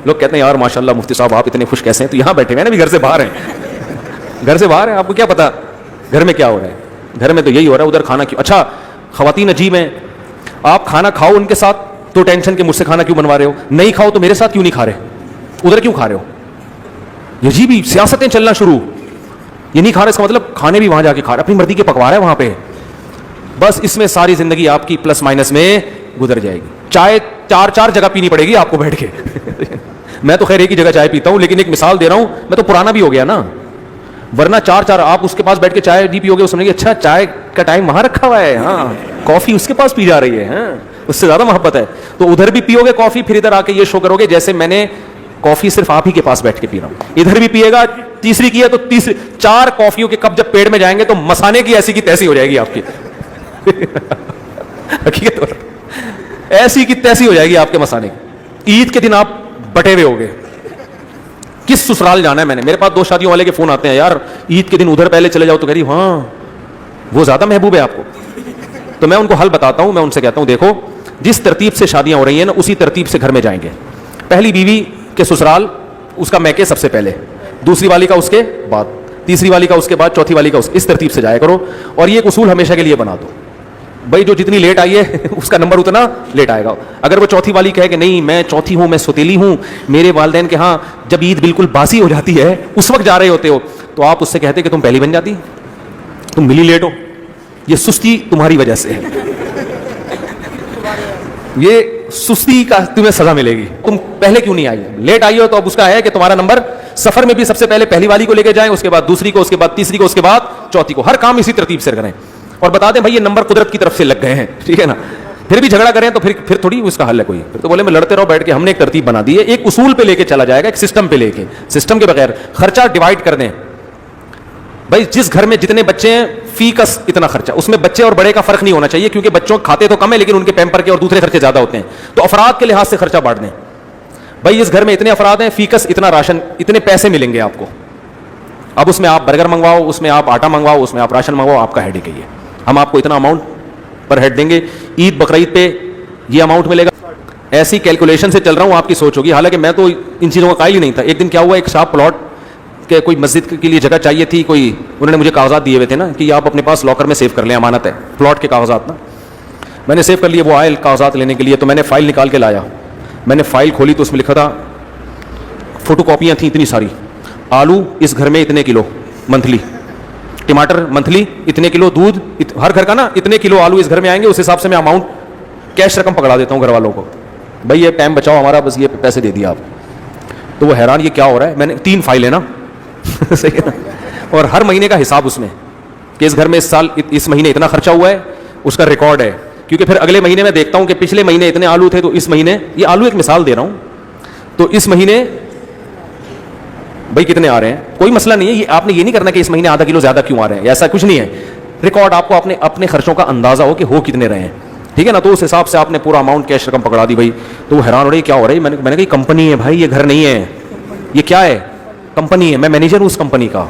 لوگ کہتے ہیں یار ماشاءاللہ مفتی صاحب آپ اتنے خوش کیسے ہیں؟ تو یہاں بیٹھے ہوئے ہیں نا، بھی گھر سے باہر ہیں، گھر سے باہر ہیں، آپ کو کیا پتا گھر میں کیا ہو رہا ہے؟ گھر میں تو یہی ہو رہا ہے، ادھر کھانا کیوں؟ اچھا خواتین عجیب ہیں، آپ کھانا کھاؤ ان کے ساتھ تو ٹینشن کہ مجھ سے کھانا کیوں بنوا رہے ہو، نہیں کھاؤ تو میرے ساتھ کیوں نہیں کھا رہے، ادھر کیوں کھا رہے ہو؟ یہ عجیب ہی سیاستیں چلنا شروع، یہ نہیں کھا رہے اس کا مطلب کھانے بھی وہاں جا کے کھا رہے، اپنی مرضی کے پکوا رہے ہیں وہاں پہ، بس اس میں ساری زندگی آپ کی پلس مائنس میں گزر جائے گی. چائے چار چار جگہ پینی پڑے گی آپ کو بیٹھ کے. میں تو خیر ایک ہی جگہ چائے پیتا ہوں، لیکن ایک مثال دے رہا ہوں، میں تو پرانا بھی ہو گیا نا، ورنہ چار چار آپ اس کے پاس بیٹھ کے چائے نہیں پیو گے، اس نے اچھا چائے کا ٹائم وہاں رکھا ہوا ہے، ہاں کافی اس کے پاس پی جا رہی ہے، ہاں اس سے زیادہ محبت ہے، تو ادھر بھی پیو گے کافی، پھر ادھر آ کے یہ شو کرو گے جیسے میں نے کافی صرف آپ ہی کے پاس بیٹھ کے پی رہا ہوں. ادھر بھی پیے گا، تیسری کی ہے تو تیسری، چار کافیوں کے کپ جب پیڑ میں جائیں گے تو مسانے کی ایسی کی تیسی ہو جائے گی آپ کی. حقیقت ایسی کی تیسی ہو جائے گی آپ کے مسانے کی. عید کے دن آپ بٹے ہوئے ہوگے، کس سسرال جانا ہے؟ میں نے، میرے پاس 2 شادیوں والے کے فون آتے ہیں، یار عید کے دن ادھر پہلے چلے جاؤ، تو کہہ رہی ہاں وہ زیادہ محبوب ہے آپ کو. تو میں ان کو حل بتاتا ہوں، میں ان سے کہتا ہوں دیکھو جس ترتیب سے شادیاں ہو رہی ہیں نا اسی ترتیب سے گھر میں جائیں گے. پہلی بیوی کے سسرال اس کا میکے سب سے پہلے، دوسری والی کا اس کے بعد، تیسری والی کا اس کے بعد، چوتھی والی کا اس طرتیب سے جایا کرو. اور یہ ایک اصول ہمیشہ کے لیے بنا دو، بھائی جو جتنی لیٹ آئی ہے اس کا نمبر اتنا لیٹ آئے گا. اگر وہ چوتھی والی کہے کہ نہیں میں چوتھی ہوں، میں ستیلی ہوں، میرے والدین کے ہاں جب عید بالکل باسی ہو جاتی ہے اس وقت جا رہے ہوتے ہو، تو آپ اس سے کہتے کہ تم پہلی بن جاتی، تم ملی لیٹ ہو، یہ سستی تمہاری وجہ سے ہے، یہ سستی کا تمہیں سزا ملے گی، تم پہلے کیوں نہیں آئی، لیٹ آئی ہو. تو اب اس کا ہے کہ تمہارا نمبر سفر میں بھی سب سے پہلے پہلی والی کو لے کے جائیں، اس کے بعد دوسری کو، اس کے بعد تیسری کو، اس کے بعد چوتھی کو، ہر کام اسی ترتیب سے کریں. اور بتا دیں بھائی یہ نمبر قدرت کی طرف سے لگ گئے ہیں، ٹھیک ہے نا. پھر بھی جھگڑا کریں تو پھر تھوڑی اس کا حل ہے کوئی، پھر تو بولے میں لڑتے رہو بیٹھ کے. ہم نے ایک ترتیب بنا دی ہے، ایک اصول پہ لے کے چلا جائے گا، ایک سسٹم پہ لے کے، سسٹم کے بغیر خرچہ ڈیوائڈ کر دیں. بھائی جس گھر میں جتنے بچے ہیں فی کس اتنا خرچہ، اس میں بچے اور بڑے کا فرق نہیں ہونا چاہیے، کیونکہ بچوں کھاتے تو کم ہے لیکن ان کے پیمپر کے اور دوسرے خرچے زیادہ ہوتے ہیں، تو افراد کے لحاظ سے خرچہ بانٹ دیں. بھائی اس گھر میں اتنے افراد ہیں، فی کس اتنا راشن، اتنے پیسے ملیں گے آپ کو. اب اس میں آپ برگر منگواؤ، اس میں آپ آٹا منگواؤ، اس میں آپ راشن منگواؤ، آپ کا ہیڈ ہے یہ. ہم آپ کو اتنا اماؤنٹ پر ہیڈ دیں گے، عید بقرعید پہ یہ اماؤنٹ ملے گا. ایسی کیلکولیشن سے چل رہا ہوں، آپ کی سوچ ہوگی، حالانکہ میں تو ان چیزوں کا قائل ہی نہیں تھا. ایک دن کیا ہوا، ایک صاحب پلاٹ کہ کوئی مسجد کے لیے جگہ چاہیے تھی، کوئی انہوں نے مجھے کاغذات دیے ہوئے تھے نا کہ آپ اپنے پاس لاکر میں سیو کر لیں، امانت ہے پلاٹ کے کاغذات نا. میں نے سیو کر لیے، وہ آئے کاغذات لینے کے لیے، تو میں نے فائل نکال کے لایا. میں نے فائل کھولی تو اس میں لکھا تھا، فوٹو کاپیاں تھیں اتنی ساری، آلو اس گھر میں اتنے کلو منتھلی، ٹماٹر منتھلی اتنے کلو، دودھ ہر گھر کا نا اتنے کلو آلو اس گھر میں آئیں گے، اس حساب سے میں اماؤنٹ کیش رقم پکڑا دیتا ہوں گھر والوں کو. بھائی یہ ٹائم بچاؤ ہمارا، بس یہ پیسے دے دیا آپ. تو وہ حیران یہ کیا ہو رہا ہے. میں نے 3 فائلیں نا صحیح ہے نا، اور ہر مہینے کا حساب اس میں کہ اس گھر میں اس سال اس مہینے اتنا خرچہ ہوا ہے، اس کا ریکارڈ ہے. کیونکہ پھر اگلے مہینے میں دیکھتا ہوں کہ پچھلے مہینے اتنے آلو تھے، تو اس مہینے یہ آلو ایک مثال دے رہا ہوں، تو اس مہینے بھائی کتنے آ رہے ہیں. کوئی مسئلہ نہیں ہے، یہ آپ نے یہ نہیں کرنا کہ اس مہینے آدھا کلو زیادہ کیوں آ رہے ہیں، ایسا کچھ نہیں ہے. ریکارڈ آپ کو اپنے خرچوں کا اندازہ ہو کہ ہو کتنے رہے ہیں، ٹھیک ہے نا. تو اس حساب سے آپ نے پورا اماؤنٹ کیش رقم پکڑا دی. بھائی تو وہ حیران ہو رہی کیا ہو رہا ہے. میں نے کہا کمپنی ہے بھائی، یہ گھر نہیں ہے، یہ کیا ہے، کمپنی ہے، میں مینیجر ہوں اس کمپنی کا.